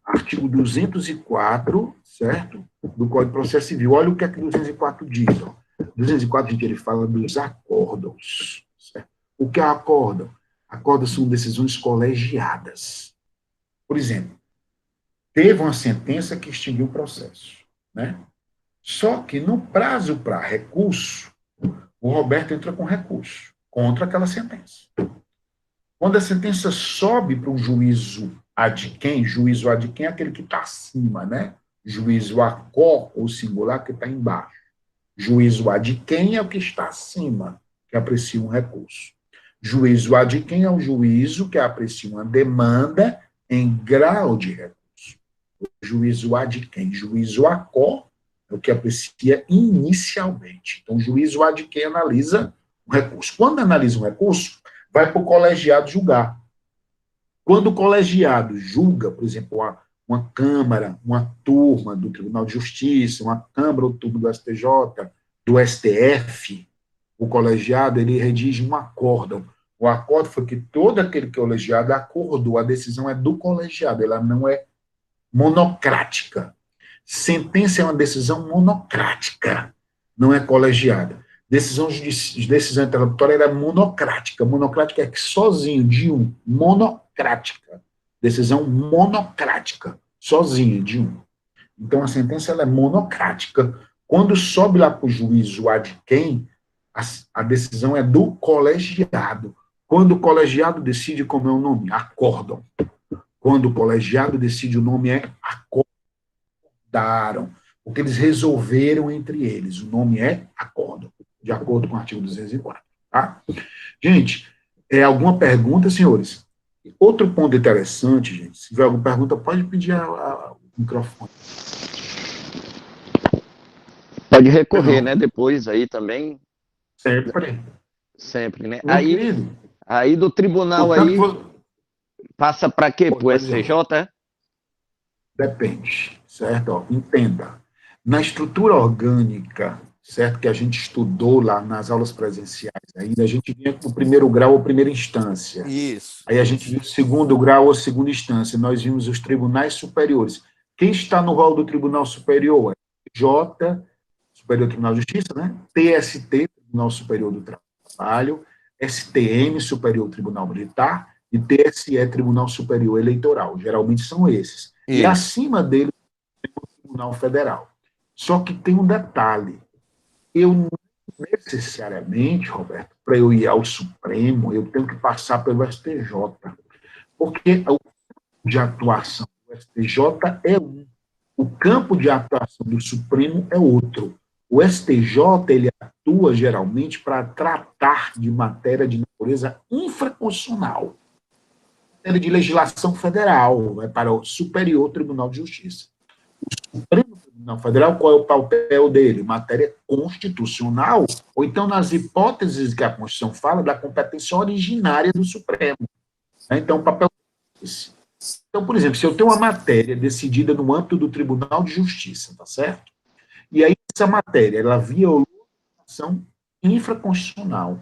artigo 204, certo? Do Código de Processo Civil. Olha o que é que 204 diz. Ó. 204, gente, ele fala dos acórdãos. Certo? O que é acórdão? Acórdãos são decisões colegiadas. Por exemplo, teve uma sentença que extinguiu o processo, né? Só que no prazo para recurso, o Roberto entra com recurso contra aquela sentença. Quando a sentença sobe para um juízo ad quem, juízo ad quem é aquele que está acima, né? Juízo acó, ou singular, que está embaixo. Juízo ad quem é o que está acima, que aprecia um recurso. Juízo ad quem é o juízo que aprecia uma demanda em grau de recurso. Juízo ad quem, juízo acó, é o que aprecia inicialmente. Então, o juízo ad quem analisa o recurso. Quando analisa um recurso, vai para o colegiado julgar. Quando o colegiado julga, por exemplo, uma Câmara, uma turma do Tribunal de Justiça, uma Câmara ou turma do STJ, do STF, o colegiado, ele redige um acórdão. O acórdão foi que todo aquele colegiado acordou, a decisão é do colegiado, ela não é monocrática. Sentença é uma decisão monocrática, não é colegiada. Decisão interlocutória era monocrática. Monocrática é que sozinho, de um. Monocrática. Decisão monocrática. Sozinha, de um. Então, a sentença ela é monocrática. Quando sobe lá para o juízo ad quem, a decisão é do colegiado. Quando o colegiado decide, como é o nome? Acórdão. Quando o colegiado decide, o nome é acordaram. Porque eles resolveram entre eles. O nome é acórdão, de acordo com o artigo 204. Tá? Gente, alguma pergunta, senhores? Outro ponto interessante, gente, se tiver alguma pergunta, pode pedir o microfone. Pode recorrer, né? Depois aí também. Sempre. Sempre, né? Meu aí do tribunal aí passa para quê? Para o STJ, é? Depende, certo? Ó, entenda. Na estrutura orgânica, certo, que a gente estudou lá nas aulas presenciais, ainda a gente vinha com o primeiro grau ou primeira instância. Isso. Aí a gente viu o segundo grau ou segunda instância. Nós vimos os tribunais superiores. Quem está no rol do Tribunal Superior? J, Superior Tribunal de Justiça, né? TST, Tribunal Superior do Trabalho, STM, Superior Tribunal Militar, e TSE, Tribunal Superior Eleitoral. Geralmente são esses. E acima dele, tem o Tribunal Federal. Só que tem um detalhe. Eu não necessariamente, Roberto, para eu ir ao Supremo, eu tenho que passar pelo STJ. Porque o campo de atuação do STJ é um. O campo de atuação do Supremo é outro. O STJ, ele atua geralmente para tratar de matéria de natureza infraconstitucional, matéria de legislação federal, vai para o Superior Tribunal de Justiça. O Supremo Tribunal Federal, qual é o papel dele? Matéria constitucional, ou então, nas hipóteses que a Constituição fala, da competência originária do Supremo. Então, o papel é esse. Então, por exemplo, se eu tenho uma matéria decidida no âmbito do Tribunal de Justiça, tá certo? E aí, essa matéria, ela violou a legislação infraconstitucional,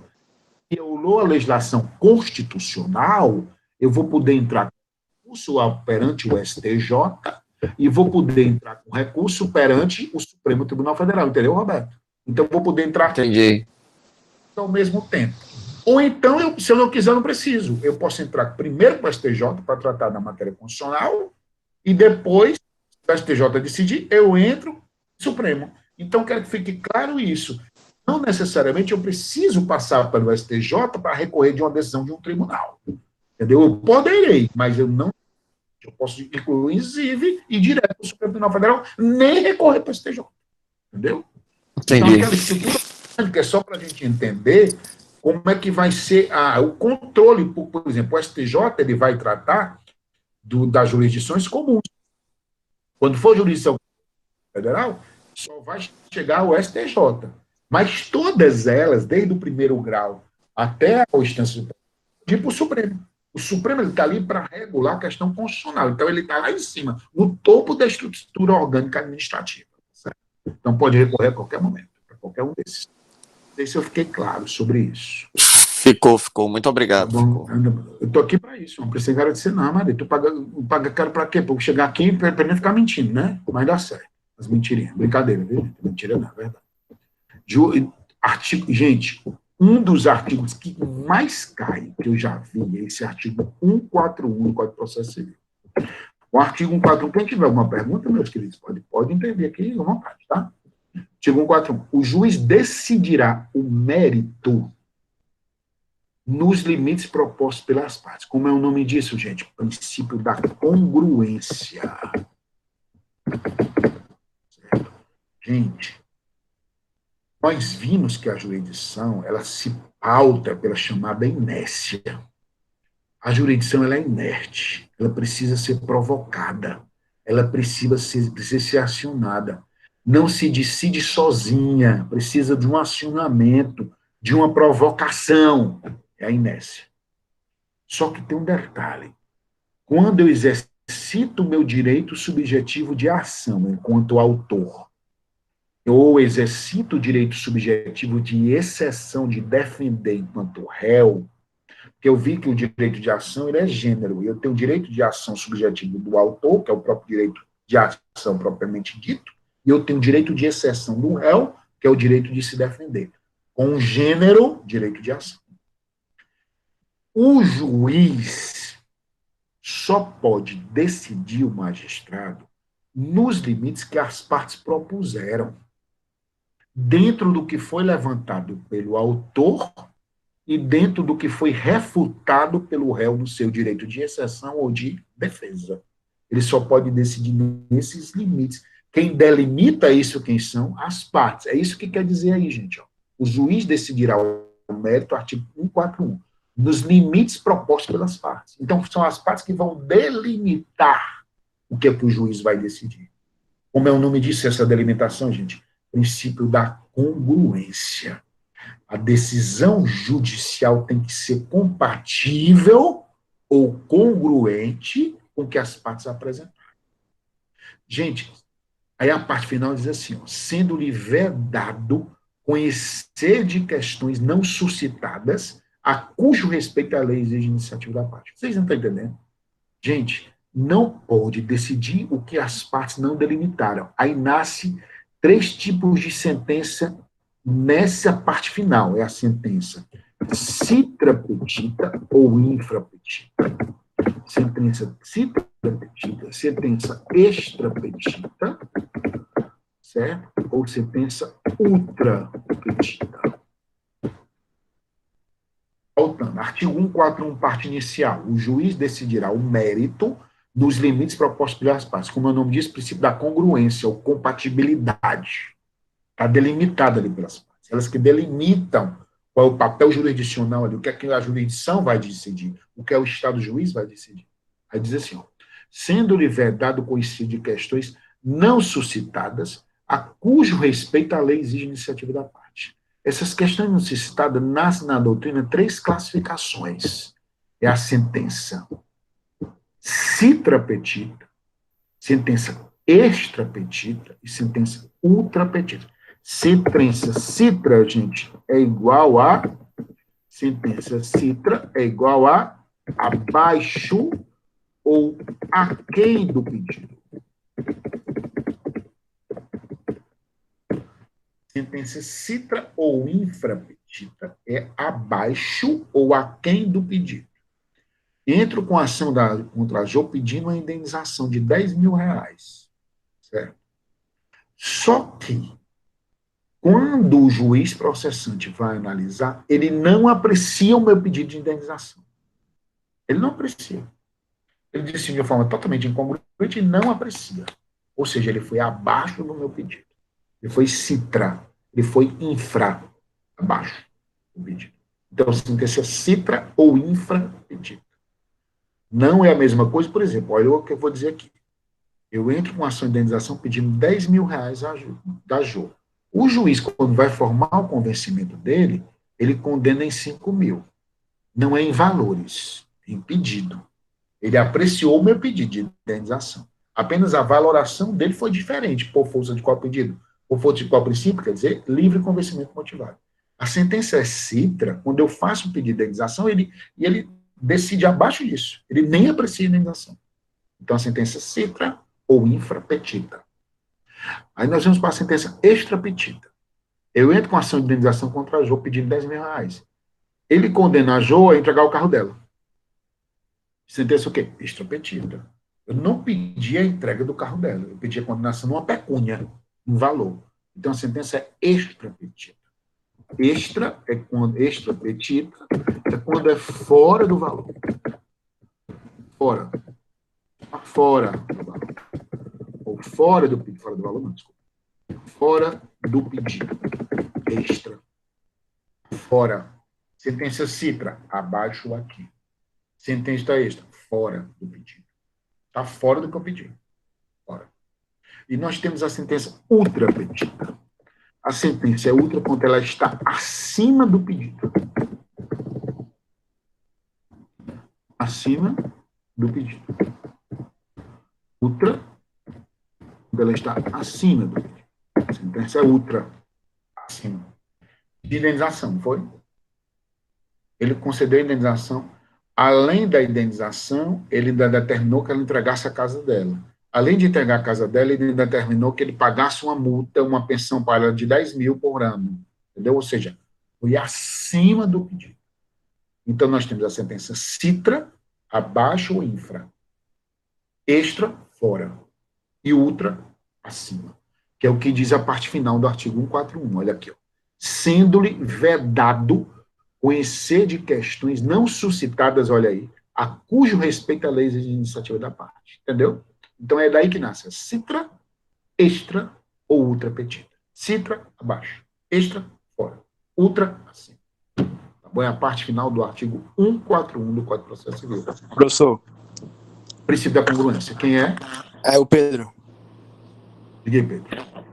violou a legislação constitucional, eu vou poder entrar com recurso perante o STJ e vou poder entrar com recurso perante o Supremo Tribunal Federal, entendeu, Roberto? Então, vou poder entrar ao mesmo tempo. Ou então, se eu não quiser, eu não preciso. Eu posso entrar primeiro com o STJ para tratar da matéria constitucional e depois, se o STJ decidir, eu entro no Supremo. Então, quero que fique claro isso. Não necessariamente eu preciso passar pelo STJ para recorrer de uma decisão de um tribunal. Entendeu? Eu poderei, mas eu não. Eu posso, inclusive, ir direto para o Supremo Tribunal Federal, nem recorrer para o STJ. Entendeu? Entendi. Então, aquela estrutura que é só para a gente entender como é que vai ser o controle. Por exemplo, o STJ ele vai tratar das jurisdições comuns. Quando for jurisdição federal, só vai chegar ao STJ. Mas todas elas, desde o primeiro grau até a instância superior, ir para o Supremo. O Supremo está ali para regular a questão constitucional. Então, ele está lá em cima, no topo da estrutura orgânica administrativa. Certo? Então, pode recorrer a qualquer momento, para qualquer um desses. Não sei se eu fiquei claro sobre isso. Ficou. Muito obrigado. Tá bom, eu estou aqui para isso. Não precisa agradecer, não, Maria. Tu paga caro para quê? Para chegar aqui e para não ficar mentindo, né? Mas dá certo. As mentirinhas. Brincadeira, viu? Mentira não, é verdade. Gente, um dos artigos que mais cai, que eu já vi, é esse artigo 141 do Código de Processo Civil. O artigo 141, quem tiver alguma pergunta, meus queridos, pode entender aqui à vontade, tá? Artigo 141. O juiz decidirá o mérito nos limites propostos pelas partes. Como é o nome disso, gente? O princípio da congruência. Certo? Gente, nós vimos que a jurisdição, ela se pauta pela chamada inércia. A jurisdição, ela é inerte, ela precisa ser provocada, ela precisa ser acionada. Não se decide sozinha, precisa de um acionamento, de uma provocação, é a inércia. Só que tem um detalhe. Quando eu exercito o meu direito subjetivo de ação enquanto autor, ou exercito o direito subjetivo de exceção de defender enquanto réu, porque eu vi que o direito de ação ele é gênero, e eu tenho o direito de ação subjetivo do autor, que é o próprio direito de ação propriamente dito, e eu tenho o direito de exceção do réu, que é o direito de se defender. Com gênero, direito de ação. O juiz só pode decidir o magistrado nos limites que as partes propuseram, dentro do que foi levantado pelo autor e dentro do que foi refutado pelo réu no seu direito de exceção ou de defesa. Ele só pode decidir nesses limites. Quem delimita isso, quem são? As partes. É isso que quer dizer aí, gente. Ó. O juiz decidirá o mérito, artigo 141, nos limites propostos pelas partes. Então, são as partes que vão delimitar o que é que o juiz vai decidir. Como é o nome disso, essa delimitação, gente? Princípio da congruência. A decisão judicial tem que ser compatível ou congruente com o que as partes apresentaram. Gente, aí a parte final diz assim, ó, sendo-lhe vedado conhecer de questões não suscitadas a cujo respeito a lei exige iniciativa da parte. Vocês não estão entendendo? Gente, não pode decidir o que as partes não delimitaram. Aí nasce 3 tipos de sentença nessa parte final. É a sentença citrapetita ou infrapetita. Sentença citrapetita, sentença extrapetita, certo? Ou sentença ultrapetita. Voltando, artigo 141, parte inicial. O juiz decidirá o mérito nos limites propostos pelas partes. Como o nome diz, princípio da congruência ou compatibilidade. Está delimitada ali pelas partes. Elas que delimitam qual é o papel jurisdicional ali, o que é que a jurisdição vai decidir, o que é o Estado juiz vai decidir. Aí diz assim, ó, sendo-lhe vedado conhecido de questões não suscitadas, a cujo respeito a lei exige iniciativa da parte. Essas questões não suscitadas nascem na doutrina 3 classificações. É a sentença citra petita, sentença extra petita e sentença ultra petita. Sentença citra, gente, é igual a sentença citra é igual a abaixo ou aquém do pedido. Sentença citra ou infrapetita é abaixo ou aquém do pedido. Entro com a ação contra a Jo pedindo uma indenização de R$10.000. Certo? Só que, quando o juiz processante vai analisar, ele não aprecia o meu pedido de indenização. Ele não aprecia. Ele disse de uma forma totalmente incongruente e não aprecia. Ou seja, ele foi abaixo do meu pedido. Ele foi citra. Ele foi infra. Abaixo do pedido. Então, sentença citra ou infra pedido. Não é a mesma coisa, por exemplo, olha o que eu vou dizer aqui. Eu entro com ação de indenização pedindo R$10.000 da Jo. O juiz, quando vai formar o convencimento dele, ele condena em 5.000. Não é em valores, é em pedido. Ele apreciou o meu pedido de indenização. Apenas a valoração dele foi diferente. Por força de qual pedido? Por força de qual princípio? Quer dizer, livre convencimento motivado. A sentença é citra, quando eu faço um pedido de indenização, ele decide abaixo disso. Ele nem aprecia a indenização. Então, a sentença citra ou infrapetita. Aí nós vamos para a sentença extrapetita. Eu entro com ação de indenização contra a Jo pedindo R$10.000. Ele condena a Jo a entregar o carro dela. Sentença o quê? Extrapetita. Eu não pedi a entrega do carro dela. Eu pedi a condenação numa pecúnia, um valor. Então, a sentença é extrapetita. Extrapetita é quando é fora do valor. Fora do valor. Ou fora do pedido. Fora do valor, não, desculpa. Fora do pedido. Extra. Fora. Sentença citra. Abaixo aqui. Sentença extra. Fora do pedido. Está fora do que eu pedi. Fora. E nós temos a sentença ultrapetita. A sentença é ultra quando ela está acima do pedido. Acima do pedido. Ultra, quando ela está acima do pedido. A sentença é ultra, acima. De indenização, foi? Ele concedeu a indenização. Além da indenização, ele ainda determinou que ela entregasse a casa dela. Além de entregar a casa dela, ele determinou que ele pagasse uma multa, uma pensão para ela de 10.000 por ano. Entendeu? Ou seja, foi acima do pedido. Então, nós temos a sentença citra, abaixo ou infra. Extra, fora. E ultra, acima. Que é o que diz a parte final do artigo 141. Olha aqui. Ó. Sendo-lhe vedado conhecer de questões não suscitadas, olha aí, a cujo respeito a lei de iniciativa da parte. Entendeu? Então, é daí que nasce a citra, extra ou ultra petita. Citra, abaixo. Extra, fora. Ultra, acima. Tá bom? É a parte final do artigo 141 do Código de Processo Civil. Professor. Princípio da congruência. Quem é? É o Pedro. Diga aí, Pedro.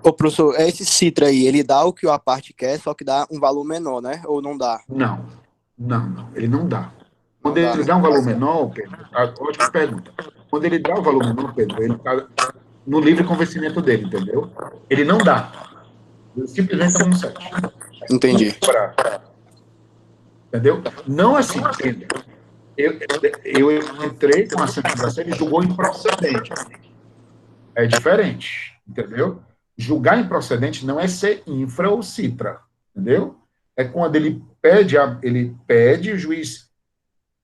Ô, professor, esse citra aí, ele dá o que a parte quer, só que dá um valor menor, né? Ou não dá? Não. Ele não dá. Quando ele dá um valor menor, Pedro, ótima pergunta. Quando ele dá o valor menor, Pedro, ele está no livre convencimento dele, entendeu? Ele não dá. Ele simplesmente está no site. Entendi. Entendeu? Não assim, entenda. Eu entrei com a santificação, ele julgou improcedente. É diferente, entendeu? Julgar improcedente não é ser infra ou citra, entendeu? É quando ele pede, o juiz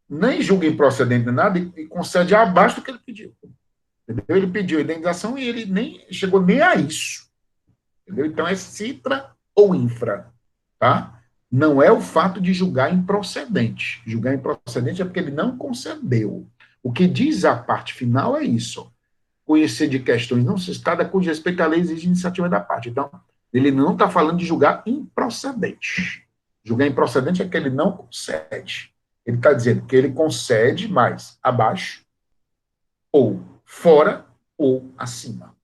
nem julga improcedente nada e concede abaixo do que ele pediu. Entendeu? Ele pediu a indenização e ele nem chegou nem a isso. Entendeu? Então é citra ou infra, tá? Não é o fato de julgar improcedente. Julgar improcedente é porque ele não concedeu. O que diz a parte final é isso. Conhecer de questões não suscitadas cujo respeito à lei exige iniciativa da parte. Então, Ele não está falando de julgar improcedente. Julgar improcedente é que ele não concede. Ele está dizendo que ele concede mais abaixo, ou fora, ou acima.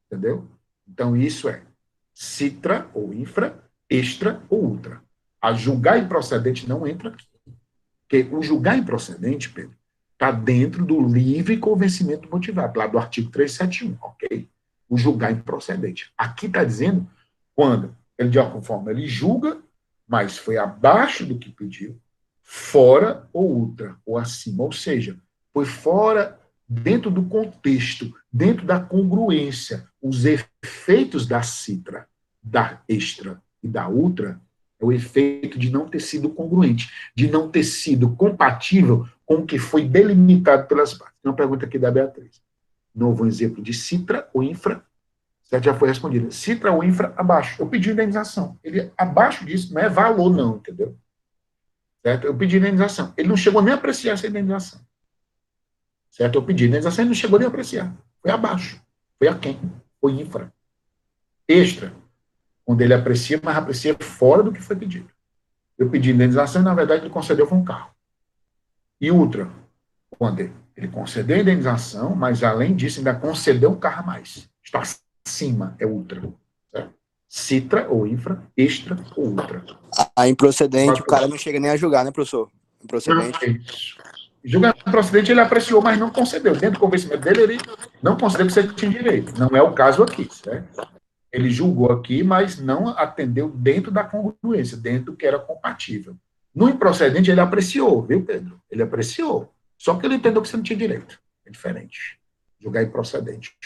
Entendeu? Então, isso é citra ou infra, extra ou ultra. A julgar improcedente não entra aqui. Porque o julgar improcedente, Pedro, está dentro do livre convencimento motivado, lá do artigo 371, ok? O julgar improcedente. Aqui está dizendo quando ele, de alguma forma, ele julga, mas foi abaixo do que pediu, fora ou ultra, ou acima. Ou seja, foi fora, dentro do contexto, dentro da congruência. Os efeitos da citra, da extra e da ultra é o efeito de não ter sido congruente, de não ter sido compatível com o que foi delimitado pelas partes. Tem uma pergunta aqui da Beatriz. Novo exemplo de citra ou infra, certo? Já foi respondida. Citra ou infra, abaixo. Eu pedi indenização. Ele, abaixo disso, não é valor, não, entendeu? Certo? Eu pedi indenização. Ele não chegou nem a apreciar essa indenização. Certo? Eu pedi indenização, ele não chegou nem a apreciar. Foi abaixo. Foi aquém. Foi infra. Extra, quando ele aprecia, mas aprecia fora do que foi pedido. Eu pedi indenização e, na verdade, ele concedeu foi um carro. E ultra, quando ele concedeu a indenização, mas, além disso, ainda concedeu um carro a mais. Está acima, é ultra. Certo? Citra ou infra, extra ou ultra. A improcedente, o cara não chega nem a julgar, né, professor? Improcedente. Julgar improcedente, ele apreciou, mas não concedeu. Dentro do convencimento dele, ele não concedeu que você tinha direito. Não é o caso aqui, certo? Ele julgou aqui, mas não atendeu dentro da congruência, dentro do que era compatível. No improcedente, ele apreciou, viu, Pedro? Ele apreciou. Só que ele entendeu que você não tinha direito. É diferente. Julgar improcedente.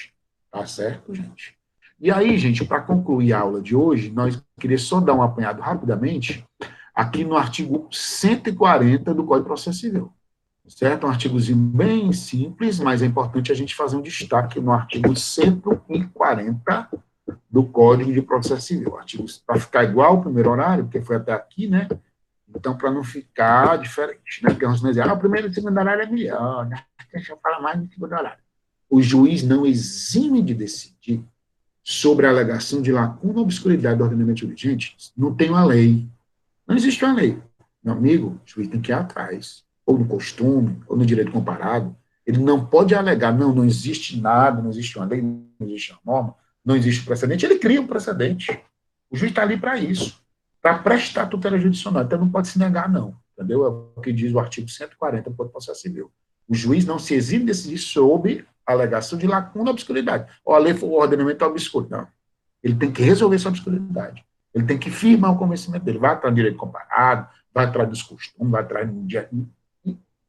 Tá certo, gente? E aí, gente, para concluir a aula de hoje, nós queríamos só dar um apanhado rapidamente aqui no artigo 140 do Código de Processo Civil. Certo? Um artigozinho bem simples, mas é importante a gente fazer um destaque no artigo 140 do Código de Processo Civil. Para ficar igual ao primeiro horário, porque foi até aqui, né? Então, para não ficar diferente, né? Porque nós vamos dizer, o primeiro e o segundo horário é melhor, né? Deixa eu falar mais do segundo horário. O juiz não exime de decidir sobre a alegação de lacuna ou obscuridade do ordenamento jurídico. Gente, não tem uma lei. Não existe uma lei. Meu amigo, o juiz tem que ir atrás, ou no costume, ou no direito comparado. Ele não pode alegar, não existe nada, não existe uma lei, não existe uma norma, não existe precedente. Ele cria um precedente. O juiz está ali para isso, para prestar tutela judicional. Então, não pode se negar, não. Entendeu? É o que diz o artigo 140 do Código de Processo Civil. O juiz não se exime de decidir sobre a alegação de lacuna ou obscuridade. Ou a lei for o ordenamento obscuro. Não. Ele tem que resolver essa obscuridade. Ele tem que firmar o convencimento dele. Vai atrás do direito comparado, vai atrás dos costumes, vai atrás do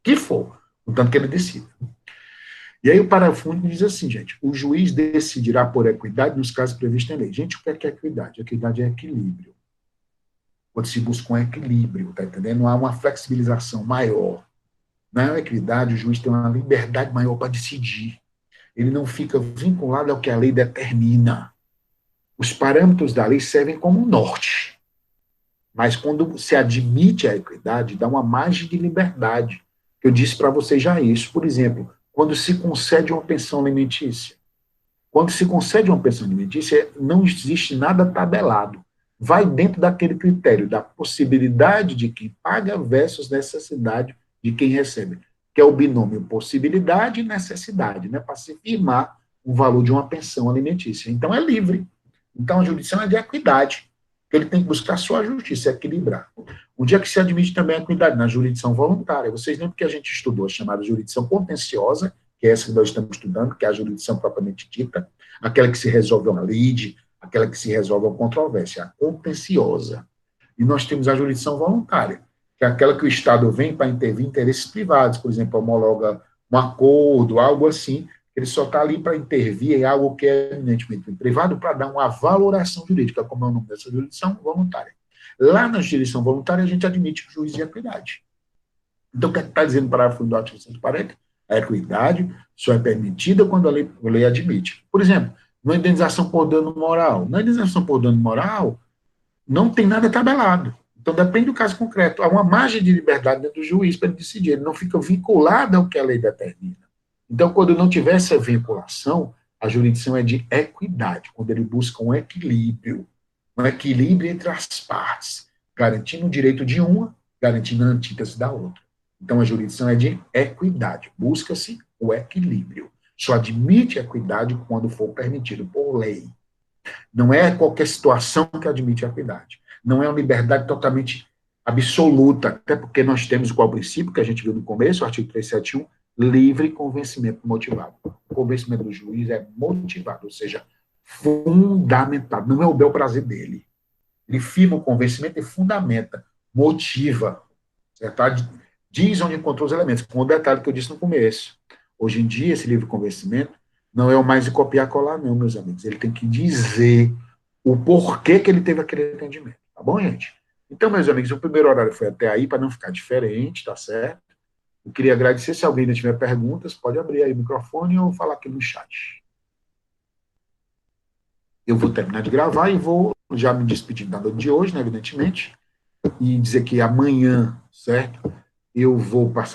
que for, contanto que ele decida. E aí o parágrafo único diz assim, gente, o juiz decidirá por equidade nos casos previstos em lei. Gente, o que é equidade? Equidade é equilíbrio. Quando se busca um equilíbrio, tá entendendo? Não há uma flexibilização maior. Na equidade, o juiz tem uma liberdade maior para decidir. Ele não fica vinculado ao que a lei determina. Os parâmetros da lei servem como norte. Mas quando se admite a equidade, dá uma margem de liberdade. Eu disse para vocês já isso. Por exemplo, quando se concede uma pensão alimentícia. Quando se concede uma pensão alimentícia, não existe nada tabelado. Vai dentro daquele critério da possibilidade de quem paga versus necessidade de quem recebe, que é o binômio possibilidade e necessidade, né, para se firmar o valor de uma pensão alimentícia. Então, é livre. Então, a jurisdição é de equidade. Ele tem que buscar a sua justiça, equilibrar. Onde é que se admite também a equidade? Na jurisdição voluntária. Vocês lembram que a gente estudou a chamada jurisdição contenciosa, que é essa que nós estamos estudando, que é a jurisdição propriamente dita, aquela que se resolve uma lide, aquela que se resolve uma controvérsia, a contenciosa. E nós temos a jurisdição voluntária, que é aquela que o Estado vem para intervir em interesses privados, por exemplo, homologa um acordo, algo assim, ele só está ali para intervir em algo que é eminentemente privado para dar uma valoração jurídica, como é o nome dessa jurisdição voluntária. Lá na jurisdição voluntária, a gente admite o juiz de equidade. Então, o que está dizendo o parágrafo do artigo 140? A equidade só é permitida quando a lei admite. Por exemplo, na indenização por dano moral. Na indenização por dano moral, não tem nada tabelado. Então, depende do caso concreto. Há uma margem de liberdade dentro do juiz para ele decidir. Ele não fica vinculado ao que a lei determina. Então, quando não tiver essa vinculação, a jurisdição é de equidade, quando ele busca um equilíbrio. um equilíbrio entre as partes, garantindo o direito de uma, garantindo a antítese da outra. Então, a jurisdição é de equidade, busca-se o equilíbrio. Só admite equidade quando for permitido por lei. Não é qualquer situação que admite equidade. Não é uma liberdade totalmente absoluta, até porque nós temos qual princípio que a gente viu no começo, o artigo 371, livre convencimento motivado. O convencimento do juiz é motivado, ou seja, fundamentado, não é o bel prazer dele. Ele firma o convencimento e fundamenta, motiva, certo? Diz onde encontrou os elementos, com o detalhe que eu disse no começo. Hoje em dia, esse livre convencimento não é o mais de copiar e colar, não, meus amigos. Ele tem que dizer o porquê que ele teve aquele entendimento. Tá bom, gente? Então, meus amigos, o primeiro horário foi até aí, para não ficar diferente, tá certo? Eu queria agradecer. Se alguém ainda tiver perguntas, pode abrir aí o microfone ou falar aqui no chat. Eu vou terminar de gravar e vou já me despedir da noite de hoje, né, evidentemente, e dizer que amanhã, certo, eu vou passar